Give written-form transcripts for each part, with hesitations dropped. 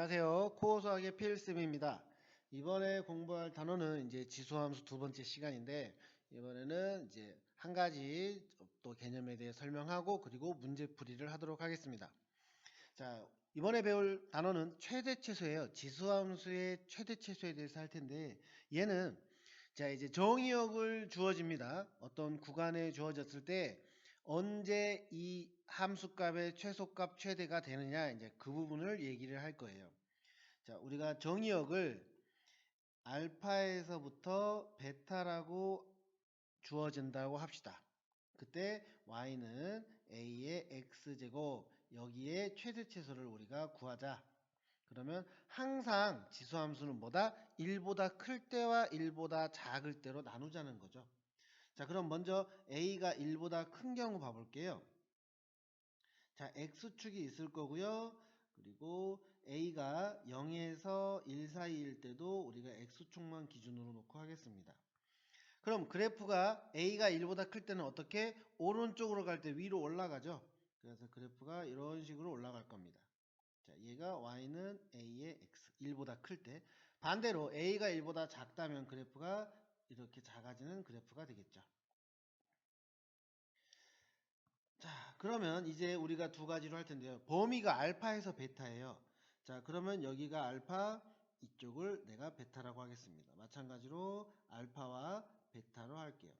안녕하세요. 코어 수학의 필쌤입니다. 이번에 공부할 단어는 이제 지수함수 두 번째 시간인데, 이번에는 이제 한 가지 또 개념에 대해 설명하고 그리고 문제풀이를 하도록 하겠습니다. 자, 이번에 배울 단어는 최대최소예요. 지수함수의 최대최소에 대해서 할 텐데, 얘는 자 이제 정의역을 주어집니다. 어떤 구간에 주어졌을 때 언제 이 함수값의 최소값 최대가 되느냐, 이제 그 부분을 얘기를 할 거예요. 자, 우리가 정의역을 알파에서부터 베타라고 주어진다고 합시다. 그때 y는 a의 x제곱, 여기에 최대최소를 우리가 구하자. 그러면 항상 지수함수는 뭐다? 1보다 클 때와 1보다 작을 때로 나누자는 거죠. 자, 그럼 먼저 a가 1보다 큰 경우 봐볼게요. 자, x축이 있을 거고요. 그리고 a가 0에서 1 사이일 때도 우리가 x축만 기준으로 놓고 하겠습니다. 그럼 그래프가 a가 1보다 클 때는 어떻게? 오른쪽으로 갈 때 위로 올라가죠. 그래서 그래프가 이런 식으로 올라갈 겁니다. 자, 얘가 y는 a의 x, 1보다 클 때. 반대로 a가 1보다 작다면 그래프가 이렇게 작아지는 그래프가 되겠죠. 자, 그러면 이제 우리가 두 가지로 할 텐데요. 범위가 알파에서 베타예요. 자, 그러면 여기가 알파, 이쪽을 내가 베타라고 하겠습니다. 마찬가지로 알파와 베타로 할게요.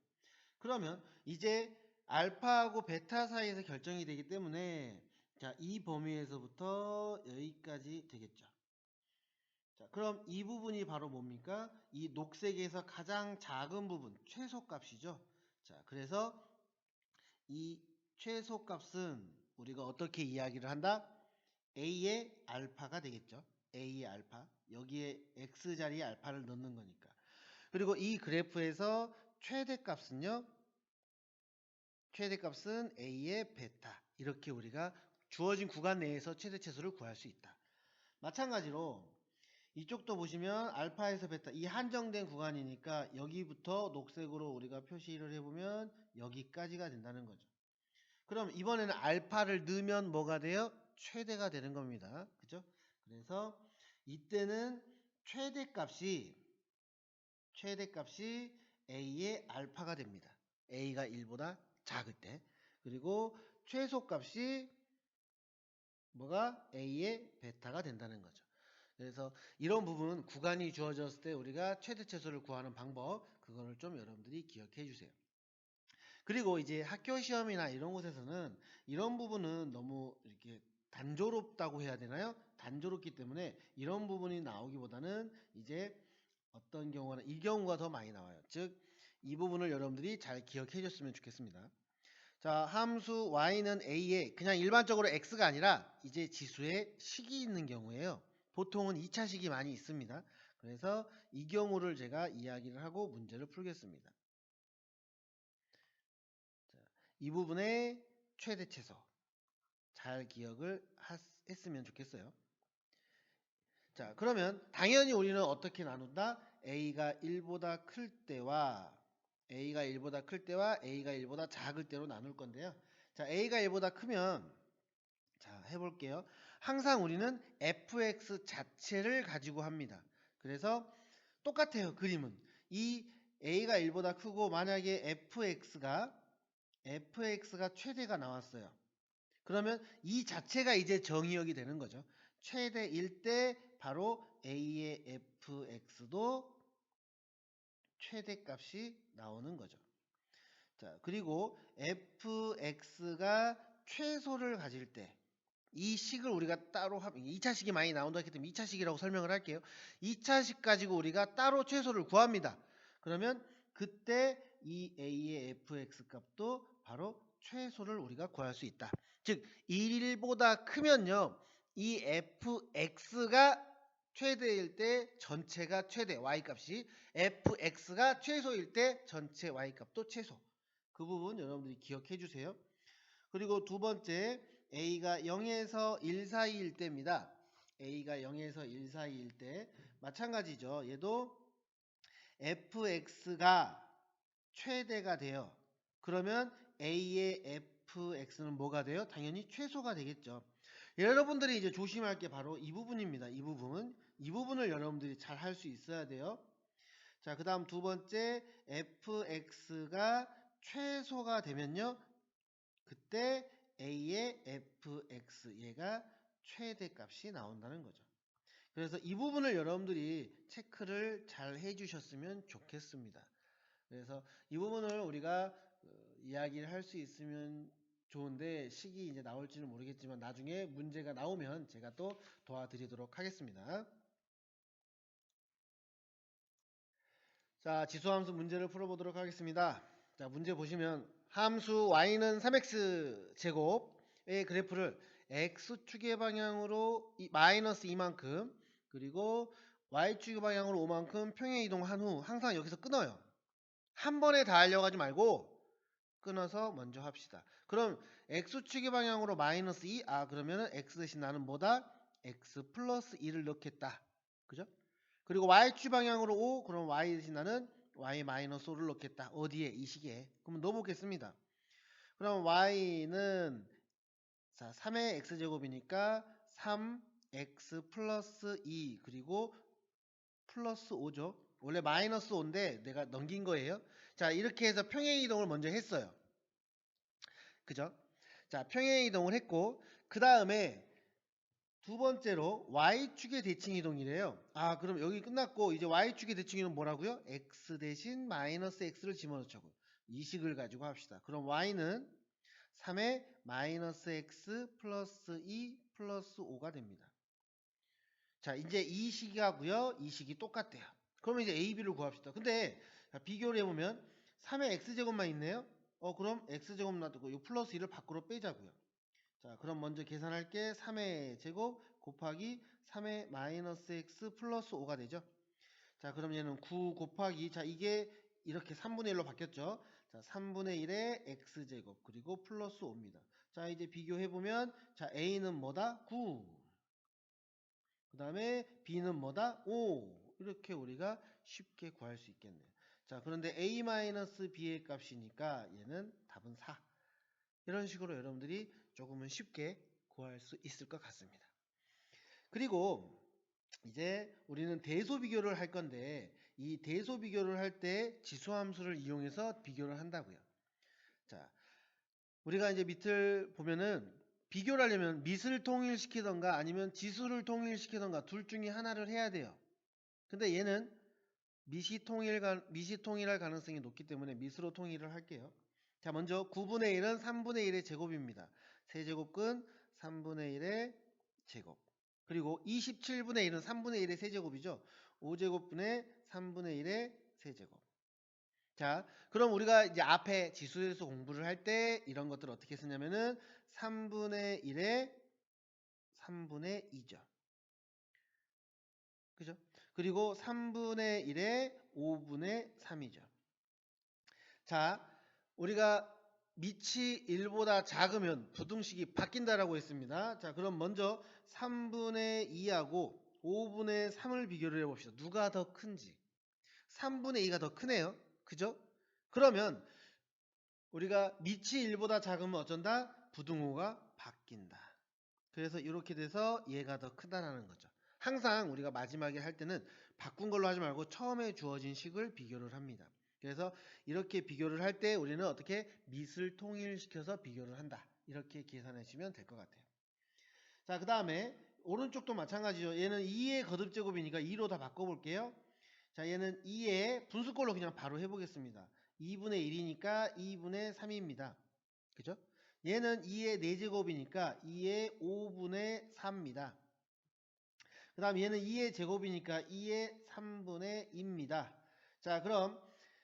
그러면 이제 알파하고 베타 사이에서 결정이 되기 때문에, 자, 이 범위에서부터 여기까지 되겠죠. 자, 그럼 이 부분이 바로 뭡니까? 이 녹색에서 가장 작은 부분, 최소값이죠. 자, 그래서 이 최소값은 우리가 어떻게 이야기를 한다? A의 알파가 되겠죠. A의 알파. 여기에 X 자리에 알파를 넣는 거니까. 그리고 이 그래프에서 최대값은요. 최대값은 A의 베타. 이렇게 우리가 주어진 구간 내에서 최대최소를 구할 수 있다. 마찬가지로 이쪽도 보시면 알파에서 베타, 이 한정된 구간이니까 여기부터 녹색으로 우리가 표시를 해보면 여기까지가 된다는 거죠. 그럼 이번에는 알파를 넣으면 뭐가 돼요? 최대가 되는 겁니다. 그죠? 그래서 이때는 최대값이 a의 알파가 됩니다. a가 1보다 작을 때. 그리고 최소값이 뭐가? a의 베타가 된다는 거죠. 그래서 이런 부분, 구간이 주어졌을 때 우리가 최대최소를 구하는 방법, 그거를 좀 여러분들이 기억해 주세요. 그리고 이제 학교 시험이나 이런 곳에서는 이런 부분은 너무 이렇게 단조롭다고 해야 되나요? 단조롭기 때문에 이런 부분이 나오기보다는 이제 어떤 경우는 이 경우가 더 많이 나와요. 즉, 이 부분을 여러분들이 잘 기억해 줬으면 좋겠습니다. 자, 함수 y는 a에 그냥 일반적으로 x가 아니라 이제 지수에 식이 있는 경우에요. 보통은 2차식이 많이 있습니다. 그래서 이 경우를 제가 이야기를 하고 문제를 풀겠습니다. 자, 이 부분의 최대최소 잘 기억을 했으면 좋겠어요. 자, 그러면 당연히 우리는 어떻게 나눈다? a가 1보다 클 때와 a가 1보다 작을 때로 나눌 건데요. 자, a가 1보다 크면, 자, 해볼게요. 항상 우리는 fx 자체를 가지고 합니다. 그래서 똑같아요. 그림은 이 a가 1보다 크고 만약에 fx가 최대가 나왔어요. 그러면 이 자체가 이제 정의역이 되는 거죠. 최대일 때 바로 a의 fx도 최대값이 나오는 거죠. 자, 그리고 fx가 최소를 가질 때 이 식을 우리가 따로 하면 2차식이 많이 나온다 했기 때문에 2차식이라고 설명을 할게요. 2차식 가지고 우리가 따로 최소를 구합니다. 그러면 그때 이 a의 fx 값도 바로 최소를 우리가 구할 수 있다. 즉 1보다 크면요. 이 fx가 최대일 때 전체가 최대 y값이, fx가 최소일 때 전체 y값도 최소. 그 부분 여러분들이 기억해 주세요. 그리고 두 번째, a가 0에서 1 사이일 때입니다. a가 0에서 1 사이일 때 마찬가지죠. 얘도 fx가 최대가 돼요. 그러면 a의 fx는 뭐가 돼요? 당연히 최소가 되겠죠. 여러분들이 이제 조심할 게 바로 이 부분입니다. 이 부분. 이 부분을 여러분들이 잘 할 수 있어야 돼요. 자, 그 다음 두 번째, fx가 최소가 되면요. 그때 a의 fx, 얘가 최대값이 나온다는 거죠. 그래서 이 부분을 여러분들이 체크를 잘 해주셨으면 좋겠습니다. 그래서 이 부분을 우리가 이야기를 할 수 있으면 좋은데 식이 이제 나올지는 모르겠지만 나중에 문제가 나오면 제가 또 도와드리도록 하겠습니다. 자, 지수함수 문제를 풀어보도록 하겠습니다. 자, 문제 보시면 함수 y는 3x 제곱의 그래프를 x축의 방향으로 마이너스 2만큼 그리고 y축의 방향으로 5만큼 평행 이동한 후 항상 여기서 끊어요. 한 번에 다 하려고 하지 말고 끊어서 먼저 합시다. 그럼 x축의 방향으로 마이너스 2, 그러면은 x 대신 나는 뭐다? x 플러스 2를 넣겠다. 그죠? 그리고 y축 방향으로 5, 그럼 y 대신 나는 y 마이너스 5를 넣겠다. 어디에? 이 식에. 그럼 넣어보겠습니다. 그럼 y는 자 3의 x제곱이니까 3x 플러스 2 그리고 플러스 5죠. 원래 마이너스 5인데 내가 넘긴 거예요. 자, 이렇게 해서 평행 이동을 먼저 했어요. 그죠? 자, 평행 이동을 했고 그 다음에 두 번째로 y축의 대칭 이동이래요. 그럼 여기 끝났고 이제 y축의 대칭 이동 뭐라고요? x 대신 마이너스 x를 집어넣자고요. 이 식을 가지고 합시다. 그럼 y는 3의 마이너스 x 플러스 2 플러스 5가 됩니다. 자, 이제 이 식이하고요. 이 식이 똑같대요. 그러면 이제 a, b를 구합시다. 근데 비교를 해보면 3의 x제곱만 있네요. 그럼 x제곱 놔두고 이 플러스 2를 밖으로 빼자고요. 자, 그럼 먼저 계산할게. 3의 제곱 곱하기 3의 마이너스 x 플러스 5가 되죠. 자, 그럼 얘는 9 곱하기, 자, 이게 이렇게 3분의 1로 바뀌었죠. 자, 3분의 1의 x제곱 그리고 플러스 5입니다. 자, 이제 비교해보면 자, a는 뭐다? 9. 그 다음에 b는 뭐다? 5. 이렇게 우리가 쉽게 구할 수 있겠네요. 자, 그런데 a-b의 값이니까 얘는 답은 4. 이런 식으로 여러분들이 조금은 쉽게 구할 수 있을 것 같습니다. 그리고 이제 우리는 대소 비교를 할 건데 이 대소 비교를 할 때 지수함수를 이용해서 비교를 한다고요. 자, 우리가 이제 밑을 보면은 비교를 하려면 밑을 통일시키던가 아니면 지수를 통일시키던가 둘 중에 하나를 해야 돼요. 근데 얘는 밑이 통일할 가능성이 높기 때문에 밑으로 통일을 할게요. 자, 먼저 9분의 1은 3분의 1의 제곱입니다. 세제곱근 3분의 1의 제곱. 그리고 27분의 1은 3분의 1의 세제곱이죠. 5제곱분의 3분의 1의 세제곱. 자, 그럼 우리가 이제 앞에 지수에서 공부를 할 때 이런 것들을 어떻게 쓰냐면은 3분의 1의 3분의 2죠. 그죠? 그리고 3분의 1의 5분의 3이죠. 자, 우리가 밑이 1보다 작으면 부등식이 바뀐다라고 했습니다. 자, 그럼 먼저 3분의 2하고 5분의 3을 비교를 해봅시다. 누가 더 큰지. 3분의 2가 더 크네요. 그죠? 그러면 우리가 밑이 1보다 작으면 어쩐다? 부등호가 바뀐다. 그래서 이렇게 돼서 얘가 더 크다라는 거죠. 항상 우리가 마지막에 할 때는 바꾼 걸로 하지 말고 처음에 주어진 식을 비교를 합니다. 그래서 이렇게 비교를 할 때 우리는 어떻게 밑을 통일시켜서 비교를 한다. 이렇게 계산하시면 될 것 같아요. 자, 그 다음에 오른쪽도 마찬가지죠. 얘는 2의 거듭제곱이니까 2로 다 바꿔볼게요. 자, 얘는 2의 분수꼴로 그냥 바로 해보겠습니다. 2분의 1이니까 2분의 3입니다. 그죠? 얘는 2의 4제곱이니까 2의 5분의 4입니다. 그 다음 얘는 2의 제곱이니까 2의 3분의 2입니다. 자, 그럼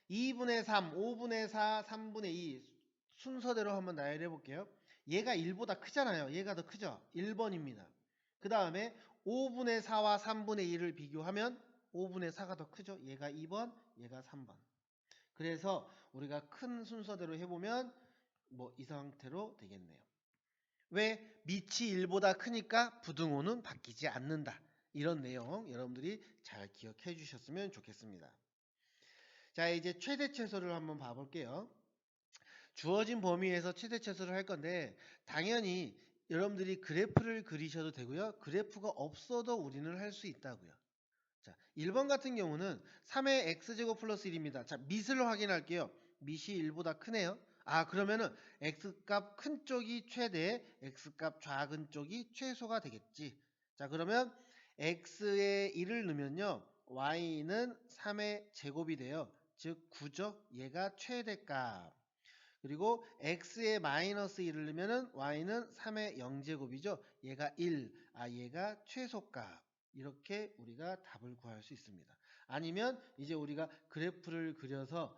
2분의 3, 5분의 4, 3분의 2 순서대로 한번 나열해 볼게요. 얘가 1보다 크잖아요. 얘가 더 크죠? 1번입니다. 그 다음에 5분의 4와 3분의 2를 비교하면 5분의 4가 더 크죠? 얘가 2번, 얘가 3번. 그래서 우리가 큰 순서대로 해보면 뭐 이 상태로 되겠네요. 왜? 밑이 1보다 크니까 부등호는 바뀌지 않는다. 이런 내용 여러분들이 잘 기억해 주셨으면 좋겠습니다. 자, 이제 최대최소를 한번 봐볼게요. 주어진 범위에서 최대최소를 할 건데 당연히 여러분들이 그래프를 그리셔도 되고요. 그래프가 없어도 우리는 할 수 있다고요. 자, 1번 같은 경우는 3의 x제곱 플러스 1입니다. 자, 밑을 확인할게요. 밑이 1보다 크네요. 아, 그러면은 x값 큰 쪽이 최대, x값 작은 쪽이 최소가 되겠지. 자, 그러면 x에 1을 넣으면요. y는 3의 제곱이 돼요. 즉 9죠. 얘가 최대값. 그리고 x에 마이너스 1을 넣으면은 y는 3의 0제곱이죠. 얘가 1. 아, 얘가 최소값. 이렇게 우리가 답을 구할 수 있습니다. 아니면 이제 우리가 그래프를 그려서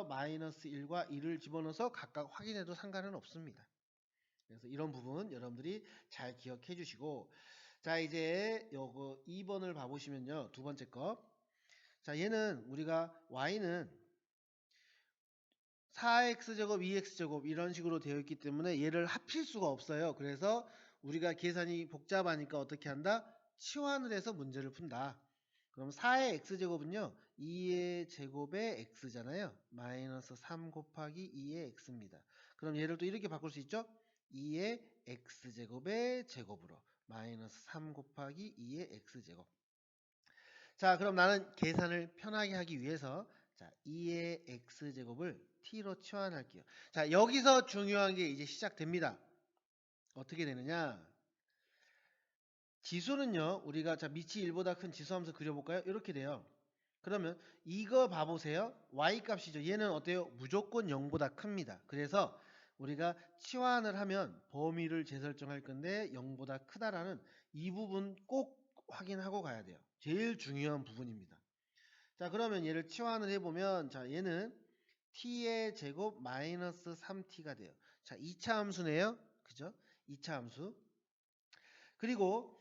마이너스 1과 1을 집어넣어서 각각 확인해도 상관은 없습니다. 그래서 이런 부분 여러분들이 잘 기억해 주시고, 자, 이제 요거 2번을 봐보시면요. 두 번째 거. 자, 얘는 우리가 y는 4x제곱, 2x제곱 이런 식으로 되어 있기 때문에 얘를 합칠 수가 없어요. 그래서 우리가 계산이 복잡하니까 어떻게 한다? 치환을 해서 문제를 푼다. 그럼 4의 x제곱은요. 2의 제곱의 x잖아요. 마이너스 3 곱하기 2의 x입니다. 그럼 얘를 또 이렇게 바꿀 수 있죠? 2의 x제곱의 제곱으로 마이너스 3 곱하기 2의 x제곱. 자, 그럼 나는 계산을 편하게 하기 위해서 자, 2의 x제곱을 t로 치환할게요. 자, 여기서 중요한 게 이제 시작됩니다. 어떻게 되느냐? 지수는요. 우리가 자, 밑이 1보다 큰 지수함수 그려볼까요? 이렇게 돼요. 그러면 이거 봐보세요. y값이죠. 얘는 어때요? 무조건 0보다 큽니다. 그래서 우리가 치환을 하면 범위를 재설정할 건데 0보다 크다라는 이 부분 꼭 확인하고 가야 돼요. 제일 중요한 부분입니다. 자, 그러면 얘를 치환을 해보면 자, 얘는 t의 제곱 마이너스 3t가 돼요. 자, 2차 함수네요. 그죠? 2차 함수. 그리고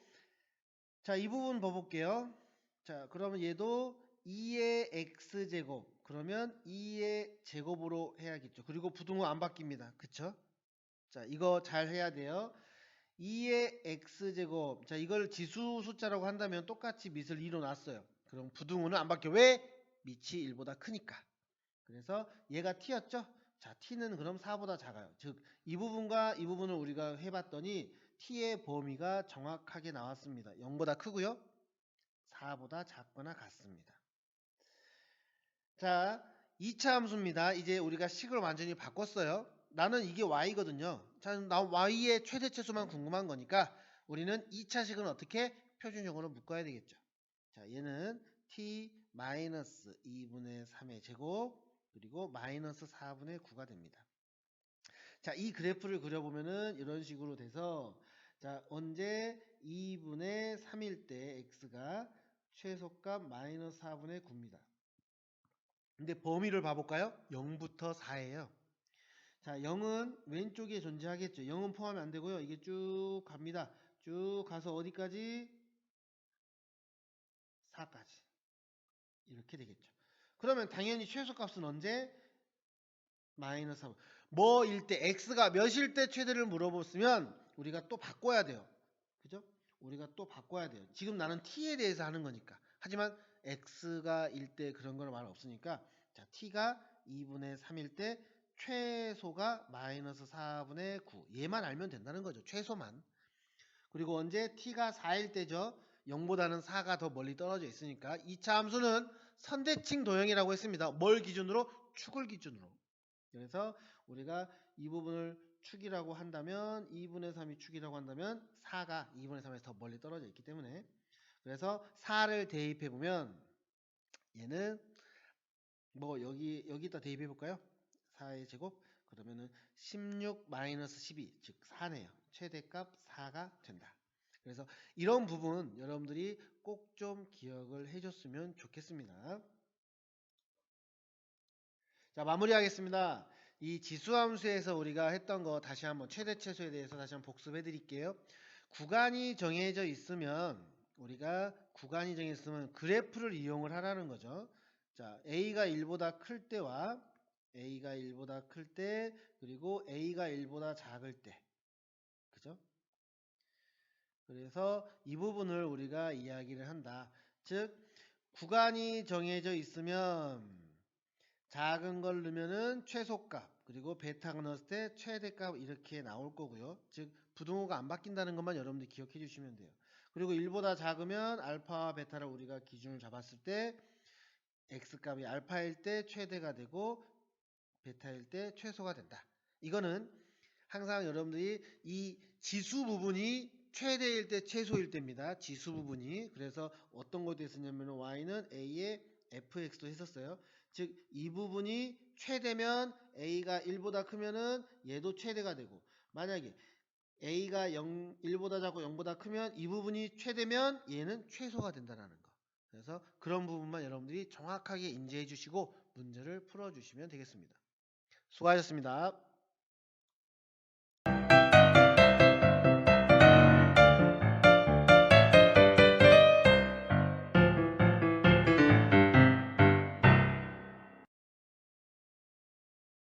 자, 이 부분 봐볼게요. 자, 그러면 얘도 2의 x제곱. 그러면 2의 제곱으로 해야겠죠. 그리고 부등호 안 바뀝니다. 그쵸? 자, 이거 잘 해야 돼요. 2의 x제곱. 자, 이걸 지수 숫자라고 한다면 똑같이 밑을 2로 놨어요. 그럼 부등호는 안 바뀌어. 왜? 밑이 1보다 크니까. 그래서 얘가 t였죠? 자, t는 그럼 4보다 작아요. 즉, 이 부분과 이 부분을 우리가 해봤더니 t의 범위가 정확하게 나왔습니다. 0보다 크고요. 4보다 작거나 같습니다. 자, 2차 함수입니다. 이제 우리가 식을 완전히 바꿨어요. 나는 이게 y거든요. 자, 나 y의 최대치수만 궁금한 거니까 우리는 2차식은 어떻게? 표준형으로 묶어야 되겠죠. 자, 얘는 t 마이너스 2분의 3의 제곱 그리고 마이너스 4분의 9가 됩니다. 자, 이 그래프를 그려보면은 이런 식으로 돼서 자, 언제 2분의 3일 때 x가 최소값 마이너스 4분의 9입니다. 근데 범위를 봐볼까요? 0부터 4예요. 자, 0은 왼쪽에 존재하겠죠. 0은 포함이 안 되고요. 이게 쭉 갑니다. 쭉 가서 어디까지? 4까지. 이렇게 되겠죠. 그러면 당연히 최소값은 언제? 마이너스 3. 뭐일 때 x가 몇일 때 최대를 물어봤으면 우리가 또 바꿔야 돼요. 그죠? 우리가 또 바꿔야 돼요. 지금 나는 t에 대해서 하는 거니까. 하지만 x가 1 때 그런 거는 말 없으니까 자, t가 2분의 3일 때 최소가 마이너스 4분의 9. 얘만 알면 된다는 거죠. 최소만. 그리고 언제 t가 4일 때죠. 0보다는 4가 더 멀리 떨어져 있으니까 2차 함수는 선대칭 도형이라고 했습니다. 뭘 기준으로? 축을 기준으로. 그래서 우리가 이 부분을 축이라고 한다면 2분의 3이 축이라고 한다면 4가 2분의 3에서 더 멀리 떨어져 있기 때문에 그래서 4를 대입해 보면 얘는 뭐 여기다 대입해 볼까요? 4의 제곱 그러면은 16 마이너스 12 즉 4네요. 최대값 4가 된다. 그래서 이런 부분 여러분들이 꼭 좀 기억을 해줬으면 좋겠습니다. 자, 마무리하겠습니다. 이 지수함수에서 우리가 했던 거 다시 한번 최대최소에 대해서 다시 한번 복습해 드릴게요. 구간이 정해져 있으면 우리가 구간이 정해져 있으면 그래프를 이용을 하라는 거죠. 자, A가 1보다 클 때와 A가 1보다 클 때 그리고 A가 1보다 작을 때 그죠? 그래서 이 부분을 우리가 이야기를 한다. 즉 구간이 정해져 있으면 작은 걸 넣으면은 최소값, 그리고 베타가 넣었을 때 최대값 이렇게 나올 거고요. 즉 부등호가 안 바뀐다는 것만 여러분들이 기억해 주시면 돼요. 그리고 1보다 작으면 알파와 베타를 우리가 기준을 잡았을 때 x값이 알파일 때 최대가 되고 베타일 때 최소가 된다. 이거는 항상 여러분들이 이 지수 부분이 최대일 때 최소일 때입니다. 지수 부분이. 그래서 어떤 것도 있었냐면 y는 a의 fx도 했었어요. 즉 이 부분이 최대면 a가 1보다 크면은 얘도 최대가 되고, 만약에 a가 1보다 작고 0보다 크면 이 부분이 최대면 얘는 최소가 된다는 거. 그래서 그런 부분만 여러분들이 정확하게 인지해 주시고 문제를 풀어 주시면 되겠습니다. 수고하셨습니다.